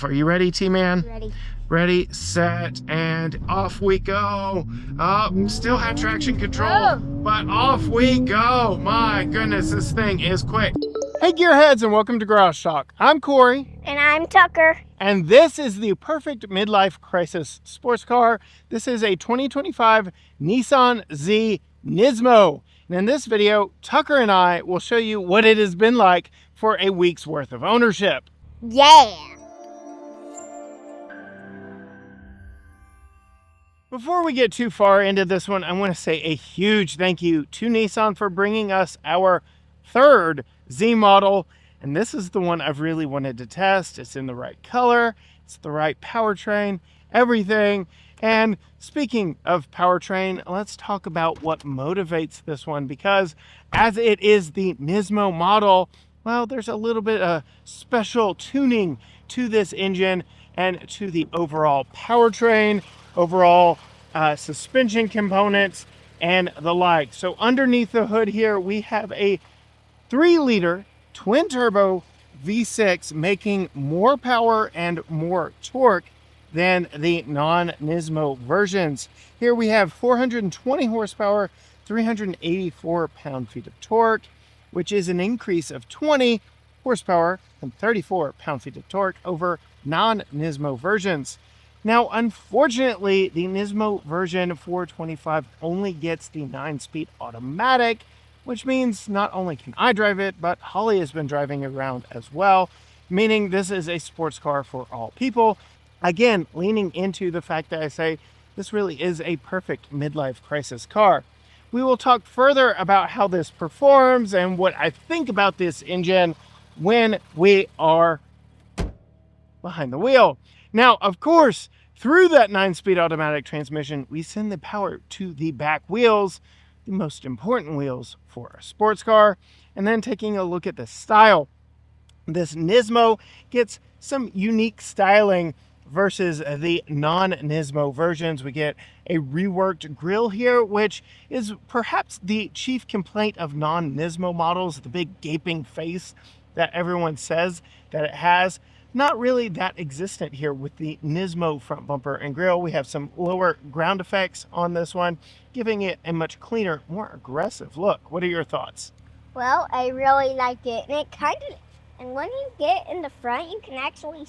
Are you ready, T-Man? Ready. Ready, set, and off we go. Still have traction control, but off we go. My goodness, this thing is quick. Hey gearheads, and welcome to Garage Talk. I'm Corey. And I'm Tucker. And this is the perfect midlife crisis sports car. This is a 2025 Nissan Z Nismo. And in this video, Tucker and I will show you what it has been like for a week's worth of ownership. Yeah. Before we get too far into this one, I want to say a huge thank you to Nissan for bringing us our third Z model. And this is the one I've really wanted to test. It's in the right color, it's the right powertrain, everything. And speaking of powertrain, let's talk about what motivates this one, because as it is the Nismo model, well, there's a little bit of special tuning to this engine and to the overall powertrain, overall suspension components, and the like. So underneath the hood here, we have a 3-liter twin-turbo V6 making more power and more torque than the non-Nismo versions. Here we have 420 horsepower, 384 pound-feet of torque, which is an increase of 20 horsepower and 34 pound-feet of torque over non-Nismo versions. Now, unfortunately, the Nismo version 425 only gets the 9-speed automatic, which means not only can I drive it, but Holly has been driving around as well, meaning this is a sports car for all people. Again, leaning into the fact that I say this really is a perfect midlife crisis car. We will talk further about how this performs and what I think about this engine when we are behind the wheel. Now, of course, through that 9-speed automatic transmission, we send the power to the back wheels, the most important wheels for a sports car. And then taking a look at the style, this Nismo gets some unique styling versus the non-Nismo versions. We get a reworked grille here, which is perhaps the chief complaint of non-Nismo models, the big gaping face that everyone says that it has. Not really that existent here with the Nismo front bumper and grille. We have some lower ground effects on this one, giving it a much cleaner, more aggressive look. What are your thoughts? Well, I really like it. And when you get in the front, you can actually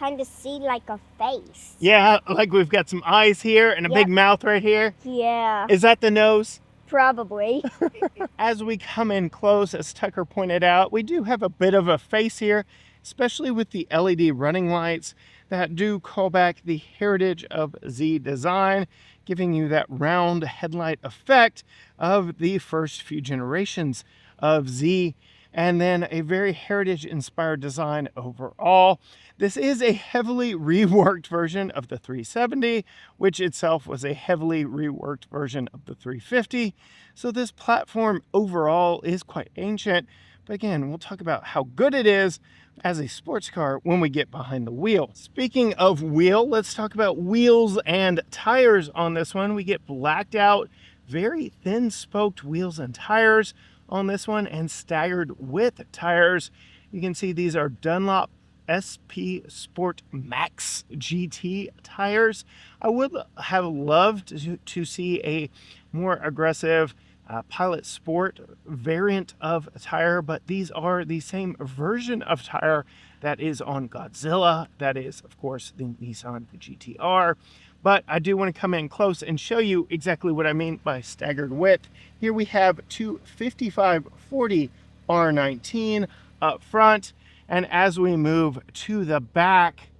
kind of see like a face. Yeah, like we've got some eyes here and a big mouth right here. Yeah. Is that the nose? Probably. As we come in close, as Tucker pointed out, we do have a bit of a face here, especially with the LED running lights that do call back the heritage of Z design, giving you that round headlight effect of the first few generations of Z, and then a very heritage-inspired design overall. This is a heavily reworked version of the 370, which itself was a heavily reworked version of the 350. So this platform overall is quite ancient, but again, we'll talk about how good it is as a sports car when we get behind the wheel. Speaking of wheel, let's talk about wheels and tires on this one. We get blacked out, very thin spoked wheels and tires on this one, and staggered width tires. You can see these are Dunlop SP SportMaxx GT tires. I would have loved to see a more aggressive Pilot Sport variant of a tire, but these are the same version of tire that is on Godzilla. That is, of course, the Nissan GT-R. But I do want to come in close and show you exactly what I mean by staggered width. Here we have two 5540 R19 up front, and as we move to the back,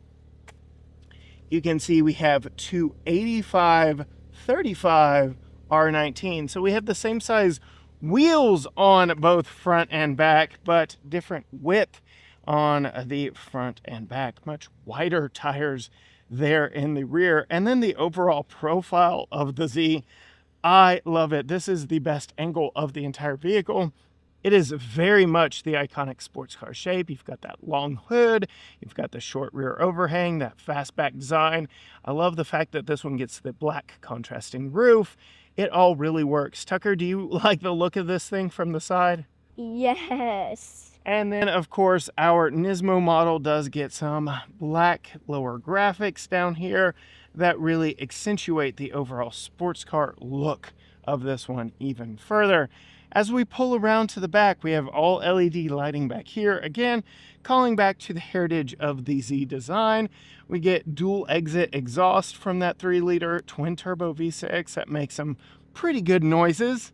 you can see we have two 8535 R19. So we have the same size wheels on both front and back, but different width on the front and back. Much wider tires there in the rear. And then the overall profile of the Z, I love it. This is the best angle of the entire vehicle. It is very much the iconic sports car shape. You've got that long hood, you've got the short rear overhang, that fastback design. I love the fact that this one gets the black contrasting roof. It all really works. Tucker, do you like the look of this thing from the side? Yes. And then, of course, our Nismo model does get some black lower graphics down here that really accentuate the overall sports car look of this one even further. As we pull around to the back, we have all LED lighting back here. Again, calling back to the heritage of the Z design. We get dual exit exhaust from that 3-liter twin-turbo V6 that makes some pretty good noises.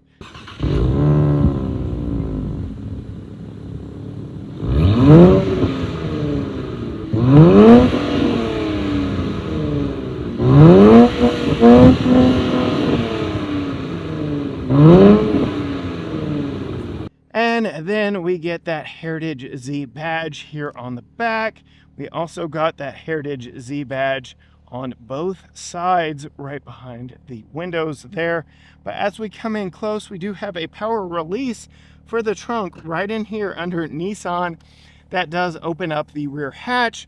And then we get that Heritage Z badge here on the back. We also got that Heritage Z badge on both sides right behind the windows there. But as we come in close, we do have a power release for the trunk right in here under Nissan. That does open up the rear hatch,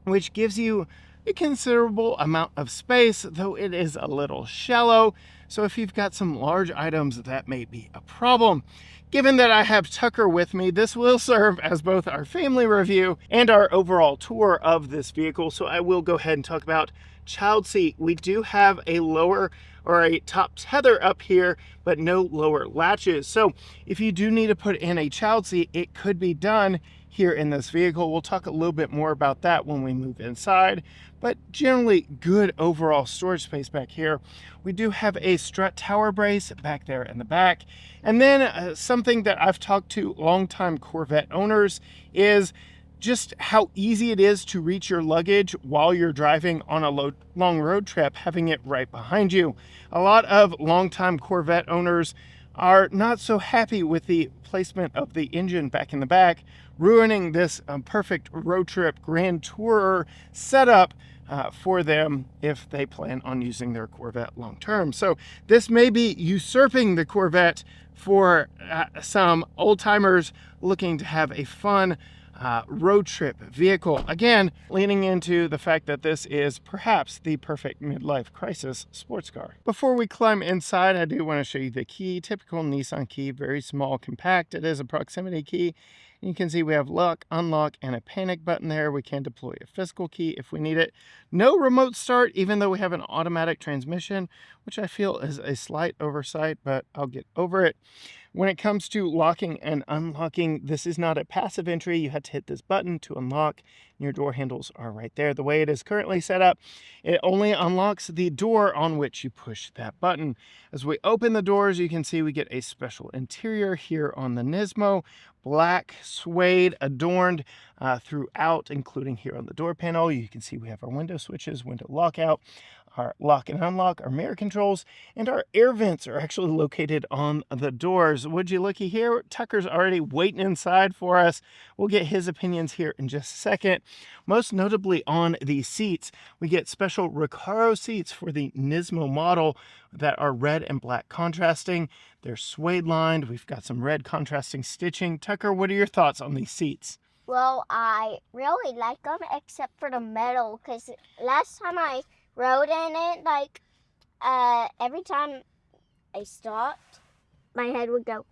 which gives you a considerable amount of space, though it is a little shallow. So if you've got some large items, that may be a problem. Given that I have Tucker with me, this will serve as both our family review and our overall tour of this vehicle. So I will go ahead and talk about child seat. We do have a lower or a top tether up here, but no lower latches. So if you do need to put in a child seat, it could be done here in this vehicle. We'll talk a little bit more about that when we move inside, but generally good overall storage space back here. We do have a strut tower brace back there in the back. And then something that I've talked to longtime Corvette owners is just how easy it is to reach your luggage while you're driving on a long road trip, having it right behind you. A lot of longtime Corvette owners are not so happy with the placement of the engine back in the back, ruining this perfect road trip grand tourer setup for them if they plan on using their Corvette long term. So this may be usurping the Corvette for some old timers looking to have a fun road trip vehicle. Again, leaning into the fact that this is perhaps the perfect midlife crisis sports car. Before we climb inside, I do want to show you the key. Typical Nissan key, very small, compact. It is a proximity key. And you can see we have lock, unlock, and a panic button there. We can deploy a physical key if we need it. No remote start, even though we have an automatic transmission, which I feel is a slight oversight, but I'll get over it. When it comes to locking and unlocking, this is not a passive entry. You have to hit this button to unlock, and your door handles are right there. The way it is currently set up, it only unlocks the door on which you push that button. As we open the doors, you can see we get a special interior here on the Nismo. Black suede adorned throughout, including here on the door panel. You can see we have our window switches, window lockout, our lock and unlock, our mirror controls, and our air vents are actually located on the doors. Would you looky here? Tucker's already waiting inside for us. We'll get his opinions here in just a second. Most notably on the seats, we get special RECARO seats for the Nismo model that are red and black contrasting. They're suede lined. We've got some red contrasting stitching. Tucker, what are your thoughts on these seats? Well, I really like them except for the metal, because last time I rode in it, like, every time I stopped, my head would go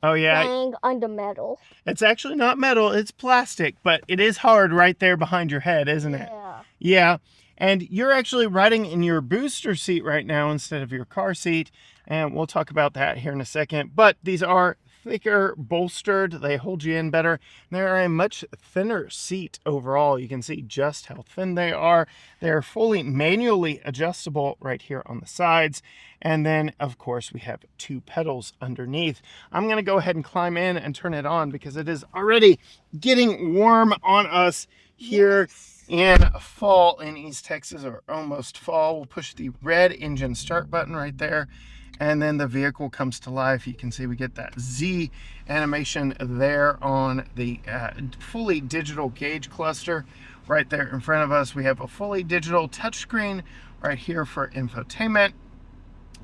Oh yeah, bang on the metal. it's actually not metal, it's plastic, but it is hard right there behind your head, isn't it? Yeah. Yeah, and you're actually riding in your booster seat right now instead of your car seat, and we'll talk about that here in a second. But these are thicker, bolstered, they hold you in better. They're a much thinner seat overall. You can see just how thin they are. They're fully manually adjustable right here on the sides. And then, of course, we have two pedals underneath. I'm going to go ahead and climb in and turn it on because it is already getting warm on us here in fall in East Texas, or almost fall. We'll push the red engine start button right there, and then the vehicle comes to life. You can see we get that Z animation there on the fully digital gauge cluster right there in front of us. We have a fully digital touchscreen right here for infotainment.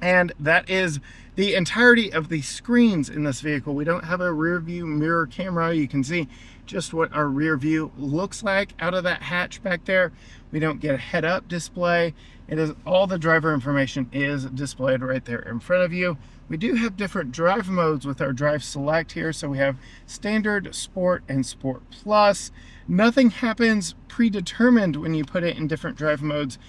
And that is the entirety of the screens in this vehicle. We don't have a rear view mirror camera. You can see just what our rear view looks like out of that hatch back there. We don't get a head-up display. It is all the driver information is displayed right there in front of you. We do have different drive modes with our drive select here. So we have standard, sport, and sport plus. Nothing happens predetermined when you put it in different drive modes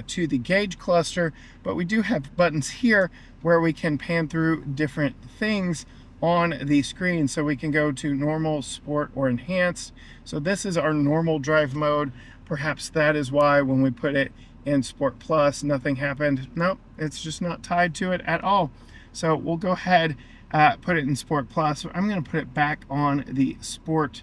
to the gauge cluster, but we do have buttons here where we can pan through different things on the screen. So we can go to normal, sport, or enhanced. So this is our normal drive mode. Perhaps that is why when we put it in Sport Plus, nothing happened. Nope, it's just not tied to it at all. So we'll go ahead, put it in Sport Plus. I'm going to put it back on the Sport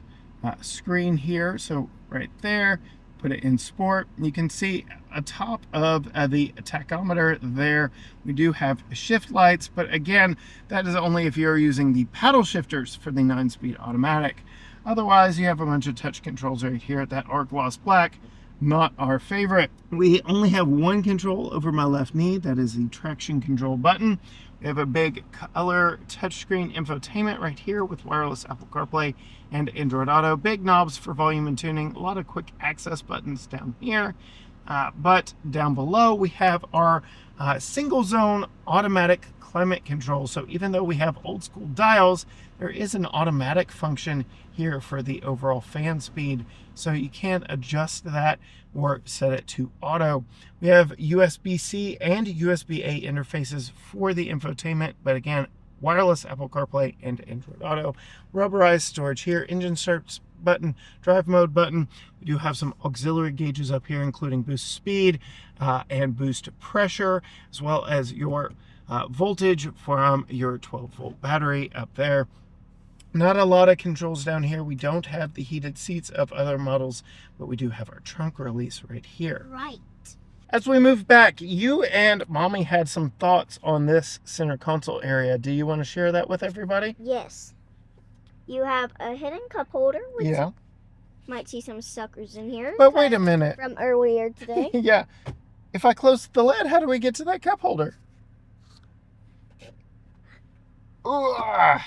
screen here. So right there, put it in Sport. You can see atop of the tachometer there, we do have shift lights, but again, that is only if you're using the paddle shifters for the 9-speed automatic. Otherwise, you have a bunch of touch controls right here. That arc gloss black, not our favorite. We only have one control over my left knee. That is the traction control button. We have a big color touchscreen infotainment right here with wireless Apple CarPlay and Android Auto. Big knobs for volume and tuning. A lot of quick access buttons down here. But down below, we have our single zone automatic climate control. So even though we have old school dials, there is an automatic function here for the overall fan speed. So you can adjust that or set it to auto. We have USB-C and USB-A interfaces for the infotainment, but again, wireless Apple CarPlay and Android Auto. Rubberized storage here, engine start button, drive mode button. We do have some auxiliary gauges up here, including boost speed and boost pressure, as well as your voltage from your 12-volt battery up there. Not a lot of controls down here. We don't have the heated seats of other models, but we do have our trunk release right here. Right. As we move back, you and Mommy had some thoughts on this center console area. Do you want to share that with everybody? Yes. You have a hidden cup holder, which Yeah. might see some suckers in here. But wait a minute. From earlier today. Yeah. If I close the lid, how do we get to that cup holder? Ugh.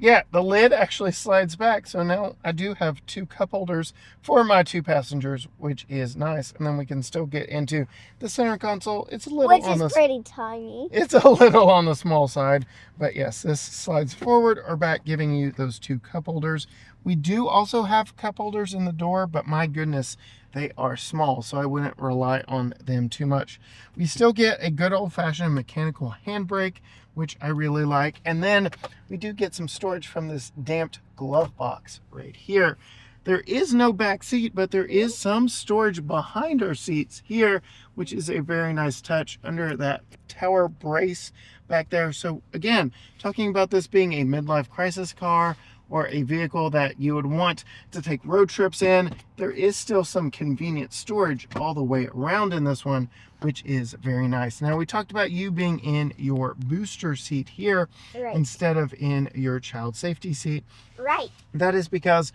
Yeah, the lid actually slides back, so now I do have two cup holders for my two passengers, which is nice. And then we can still get into the center console. It's a little Which on is pretty tiny. It's a little on the small side, but yes, this slides forward or back, giving you those two cup holders. We do also have cup holders in the door, but my goodness, they are small, so I wouldn't rely on them too much. We still get a good old-fashioned mechanical handbrake, which I really like. And then we do get some storage from this damped glove box right here. There is no back seat, but there is some storage behind our seats here, which is a very nice touch under that tower brace back there. So again, talking about this being a midlife crisis car or a vehicle that you would want to take road trips in, there is still some convenient storage all the way around in this one, which is very nice. Now, we talked about you being in your booster seat here instead of in your child safety seat. Right. That is because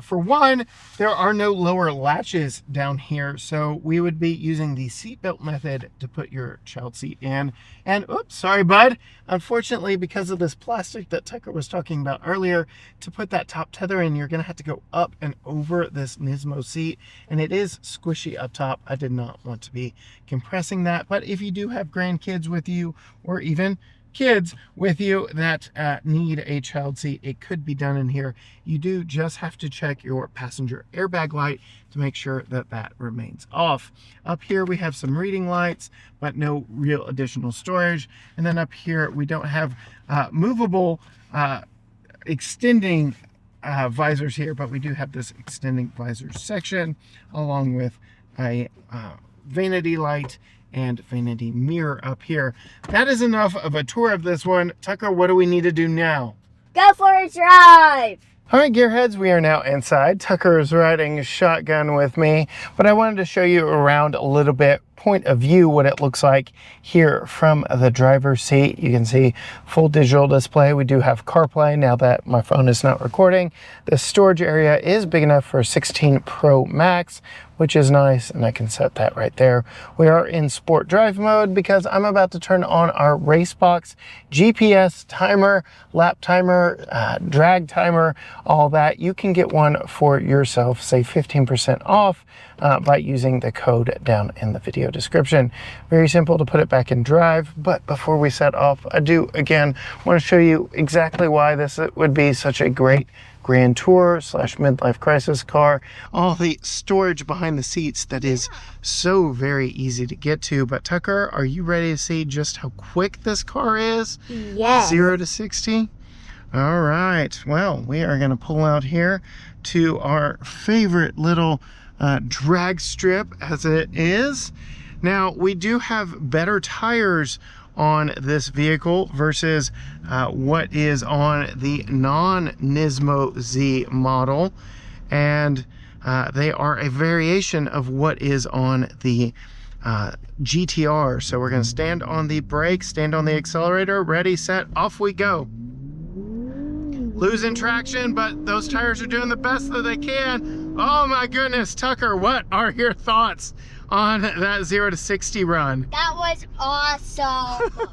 for one, there are no lower latches down here, so we would be using the seatbelt method to put your child seat in. And oops, sorry bud, unfortunately, because of this plastic that Tucker was talking about earlier, to put that top tether in, you're going to have to go up and over this Nismo seat, and it is squishy up top. I did not want to be compressing that, but if you do have grandkids with you, or even kids with you that need a child seat, it could be done in here. You do just have to check your passenger airbag light to make sure that that remains off. Up here we have some reading lights, but no real additional storage. And then up here we don't have movable extending visors here, but we do have this extending visors section along with a vanity light and vanity mirror up here. That is enough of a tour of this one. Tucker, what do we need to do now? Go for a drive! All right, gearheads, we are now inside. Tucker is riding shotgun with me, but I wanted to show you around a little bit point of view what it looks like here from the driver's seat. You can see full digital display. We do have CarPlay now that my phone is not recording. The storage area is big enough for 16 Pro Max, which is nice, and I can set that right there. We are in sport drive mode because I'm about to turn on our RaceBox GPS timer, lap timer, drag timer, all that. You can get one for yourself, say 15% off by using the code down in the video description. Very simple to put it back in drive, but before we set off, I do again want to show you exactly why this would be such a great Grand Tour / midlife crisis car. All the storage behind the seats that is so very easy to get to. But Tucker, are you ready to see just how quick this car is? Yes. 0 to 60? All right, well, we are going to pull out here to our favorite little drag strip as it is. Now, we do have better tires on this vehicle versus what is on the non-Nismo Z model, and they are a variation of what is on the GTR. So we're going to stand on the brake, stand on the accelerator, ready, set, off we go. Losing traction, but those tires are doing the best that they can. Oh my goodness, Tucker, what are your thoughts on that 0 to 60 run? That was awesome.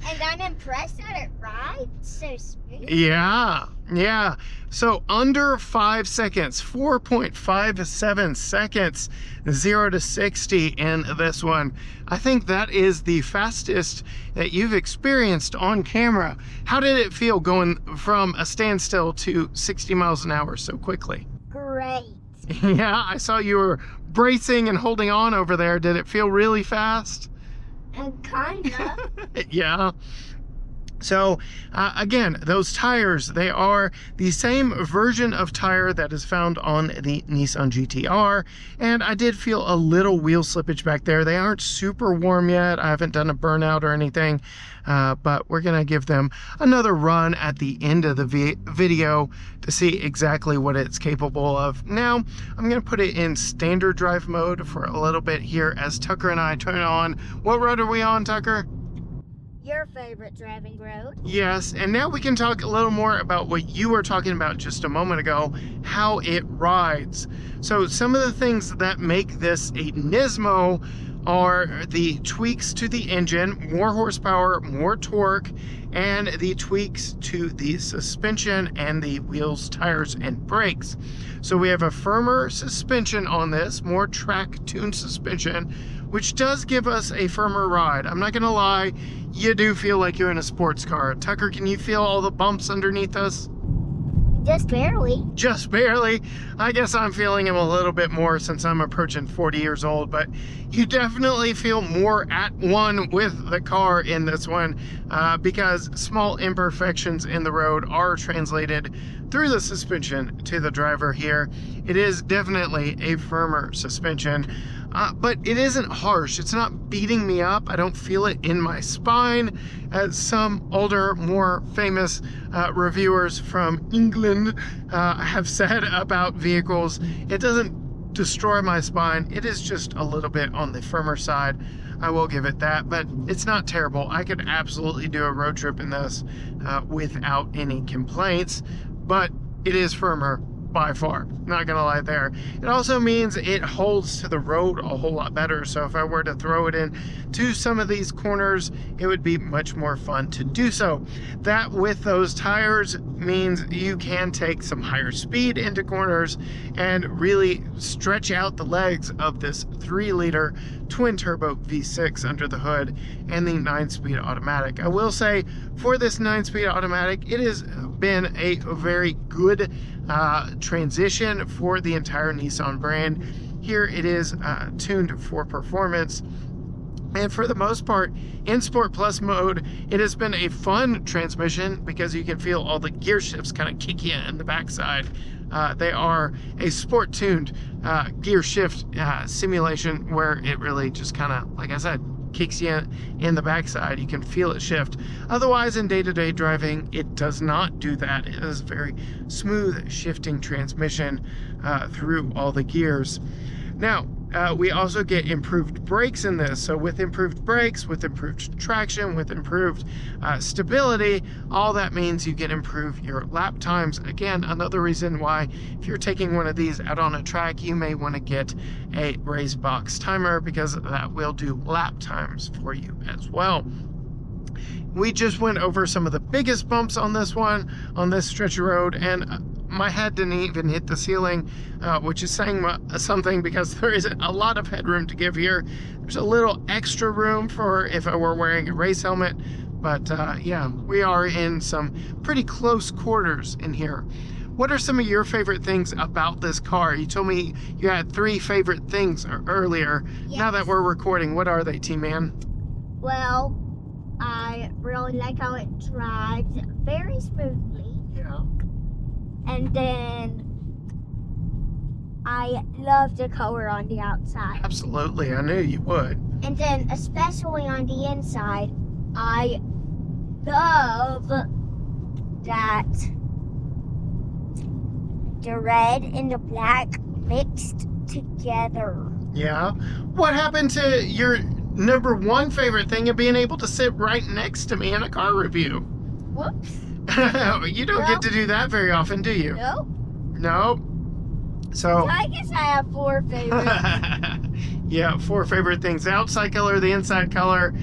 And I'm impressed that it rides so smooth. Yeah. So under 5 seconds, 4.57 seconds, 0 to 60 in this one. I think that is the fastest that you've experienced on camera. How did it feel going from a standstill to 60 miles an hour so quickly? Great. Yeah, I saw you were bracing and holding on over there. Did it feel really fast? Kinda. Yeah. So again, those tires, they are the same version of tire that is found on the Nissan GTR, and I did feel a little wheel slippage back there. They aren't super warm yet. I haven't done a burnout or anything, but we're gonna give them another run at the end of the video to see exactly what it's capable of. Now, I'm gonna put it in standard drive mode for a little bit here as Tucker and I turn on. What road are we on, Tucker? Your favorite driving road. Yes, and now we can talk a little more about what you were talking about just a moment ago, how it rides. So some of the things that make this a Nismo are the tweaks to the engine, more horsepower, more torque, and the tweaks to the suspension and the wheels, tires, and brakes. So we have a firmer suspension on this, more track-tuned suspension, which does give us a firmer ride. I'm not gonna lie, you do feel like you're in a sports car. Tucker, can you feel all the bumps underneath us? Just barely. Just barely. I guess I'm feeling them a little bit more since I'm approaching 40 years old, but you definitely feel more at one with the car in this one because small imperfections in the road are translated through the suspension to the driver here. It is definitely a firmer suspension. But it isn't harsh. It's not beating me up. I don't feel it in my spine, as some older, more famous reviewers from England have said about vehicles. It doesn't destroy my spine. It is just a little bit on the firmer side. I will give it that, but it's not terrible. I could absolutely do a road trip in this without any complaints, but it is firmer by far, not gonna lie there. It also means it holds to the road a whole lot better, so if I were to throw it in to some of these corners, it would be much more fun to do so. That with those tires means you can take some higher speed into corners and really stretch out the legs of this 3-liter twin-turbo V6 under the hood and the 9-speed automatic. I will say, for this 9-speed automatic, it has been a very good transition for the entire Nissan brand. Here it is tuned for performance, and for the most part in Sport Plus mode it has been a fun transmission because you can feel all the gear shifts kind of kick you in the backside. They are a sport tuned gear shift simulation where it really just kind of, like I said, kicks you in the backside. You can feel it shift. Otherwise, in day-to-day driving, it does not do that. It is a very smooth shifting transmission through all the gears. Now, we also get improved brakes in this. So with improved brakes, with improved traction, with improved stability, all that means you get improve your lap times. Again, another reason why if you're taking one of these out on a track, you may want to get a RaceBox timer, because that will do lap times for you as well. We just went over some of the biggest bumps on this one, on this stretch of road, and my head didn't even hit the ceiling, which is saying something, because there isn't a lot of headroom to give here. There's a little extra room for if I were wearing a race helmet, but yeah, we are in some pretty close quarters in here. What are some of your favorite things about this car? You told me you had 3 favorite things earlier. Yes. Now that we're recording, what are they, T-Man? Well, I really like how it drives very smoothly. Yeah. And then I love the color on the outside. Absolutely, I knew you would. And then especially on the inside, I love that the red and the black mixed together. Yeah. What happened to your number 1 favorite thing of being able to sit right next to me in a car review? Whoops. You don't get to do that very often, do you? Nope. Nope. So I guess I have 4 favorites. yeah, 4 favorite things: the outside color, the inside color,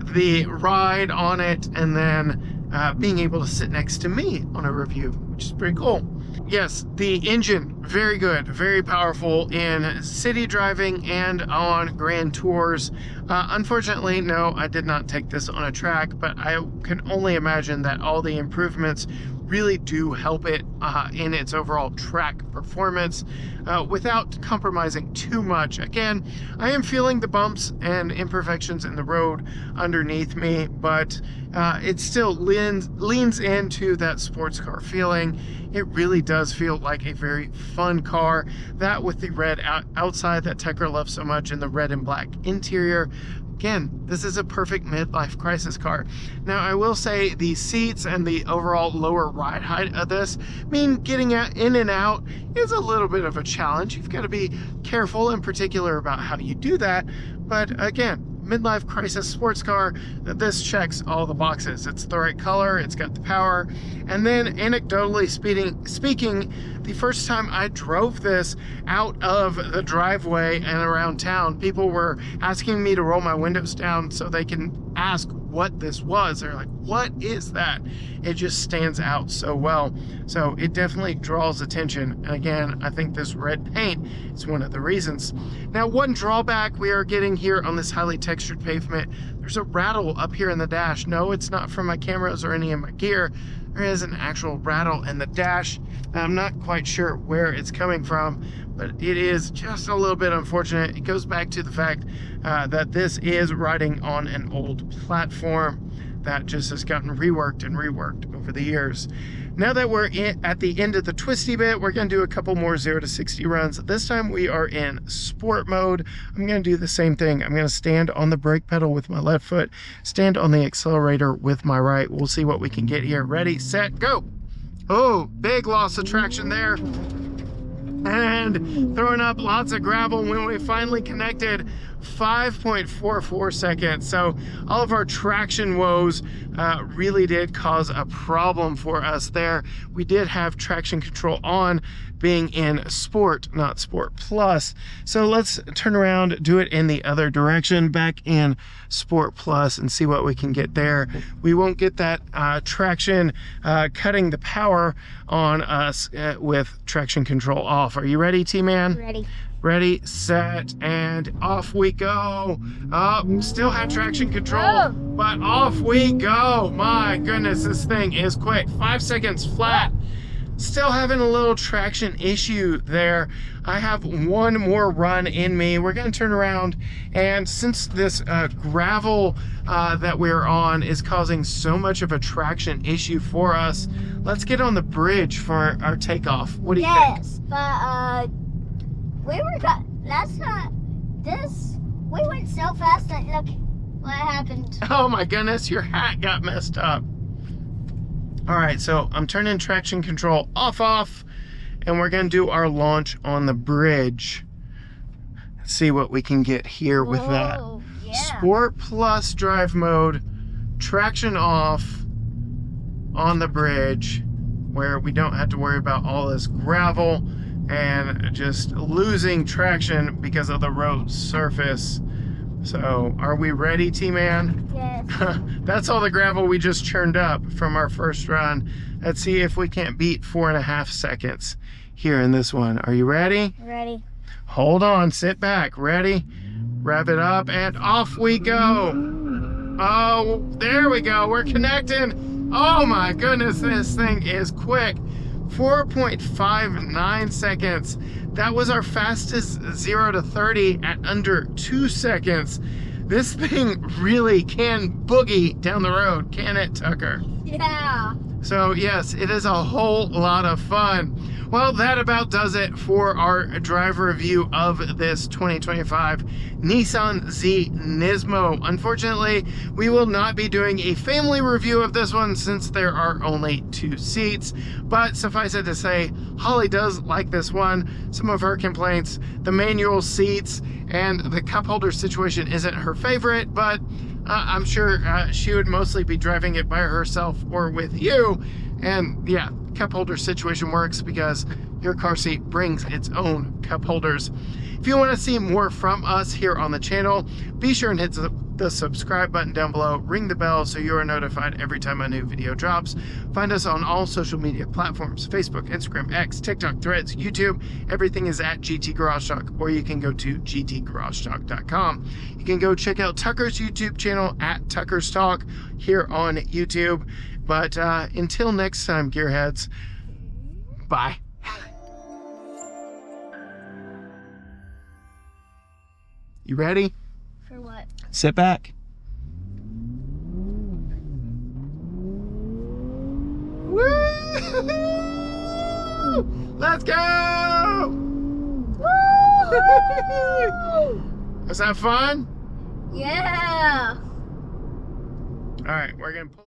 the ride on it, and then being able to sit next to me on a review, which is pretty cool. Yes, the engine, very good, very powerful in city driving and on grand tours. Unfortunately, no, I did not take this on a track, but I can only imagine that all the improvements really do help it in its overall track performance without compromising too much. Again, I am feeling the bumps and imperfections in the road underneath me, but it still leans into that sports car feeling. It really does feel like a very fun car. That with the red outside that Tecker loves so much, and the red and black interior. Again, this is a perfect midlife crisis car. Now, I will say the seats and the overall lower ride height of this mean getting in and out is a little bit of a challenge. You've got to be careful and particular about how you do that. But again, midlife crisis sports car, this checks all the boxes. It's the right color, it's got the power. And then anecdotally speaking, the first time I drove this out of the driveway and around town, people were asking me to roll my windows down so they can ask what this was. They're like, what is that? It just stands out so well. So it definitely draws attention. And again, I think this red paint is one of the reasons. Now, one drawback we are getting here on this highly textured pavement, there's a rattle up here in the dash. No, it's not from my cameras or any of my gear. There is an actual rattle in the dash. I'm not quite sure where it's coming from, but it is just a little bit unfortunate. It goes back to the fact that this is riding on an old platform that just has gotten reworked and reworked over the years. Now that we're at the end of the twisty bit, we're going to do a couple more 0 to 60 runs. This time we are in sport mode. I'm going to do the same thing. I'm going to stand on the brake pedal with my left foot, stand on the accelerator with my right. We'll see what we can get here. Ready, set, go. Oh, big loss of traction there. And throwing up lots of gravel when we finally connected. 5.44 seconds. So all of our traction woes really did cause a problem for us there. We did have traction control on, being in sport, not sport plus. So let's turn around, do it in the other direction, back in sport plus, and see what we can get there. We won't get that traction cutting the power on us with traction control off. Are you ready, T-Man? Ready. Ready, set, and off we go. Still have traction control, but off we go. My goodness, this thing is quick. 5 seconds flat. Still having a little traction issue there. I have one more run in me. We're going to turn around, and since this gravel that we're on is causing so much of a traction issue for us, let's get on the bridge for our takeoff. What do you think? Yes, but we went so fast that look what happened. Oh my goodness, your hat got messed up. All right, so I'm turning traction control off, and we're gonna do our launch on the bridge. Let's see what we can get here with that. Whoa, yeah. Sport Plus drive mode, traction off on the bridge, where we don't have to worry about all this gravel and just losing traction because of the road surface. So, are we ready, T-Man? Yes. That's all the gravel we just churned up from our first run. Let's see if we can't beat 4.5 seconds here in this one. Are you ready? Ready. Hold on, sit back, ready? Rev it up, and off we go. Oh, there we go, we're connecting. Oh my goodness, this thing is quick. 4.59 seconds. That was our fastest 0 to 30 at under 2 seconds. This thing really can boogie down the road, can it, Tucker? Yeah. So yes, it is a whole lot of fun. Well, that about does it for our driver review of this 2025 Nissan Z Nismo. Unfortunately, we will not be doing a family review of this one since there are only 2 seats. But suffice it to say, Holly does like this one. Some of her complaints, the manual seats and the cup holder situation isn't her favorite, but I'm sure she would mostly be driving it by herself or with you. And yeah, cup holder situation works because your car seat brings its own cup holders. If you want to see more from us here on the channel, be sure and hit the subscribe button down below, ring the bell so you are notified every time a new video drops. Find us on all social media platforms: Facebook, Instagram, X, TikTok, Threads, YouTube. Everything is at GT Garage Talk, or you can go to gtgaragetalk.com. You can go check out Tucker's YouTube channel at Tucker's Talk here on YouTube. But until next time, gearheads, bye. You ready? For what? Sit back. Woo! Let's go! Woo! Was that fun? Yeah. All right, we're gonna pull.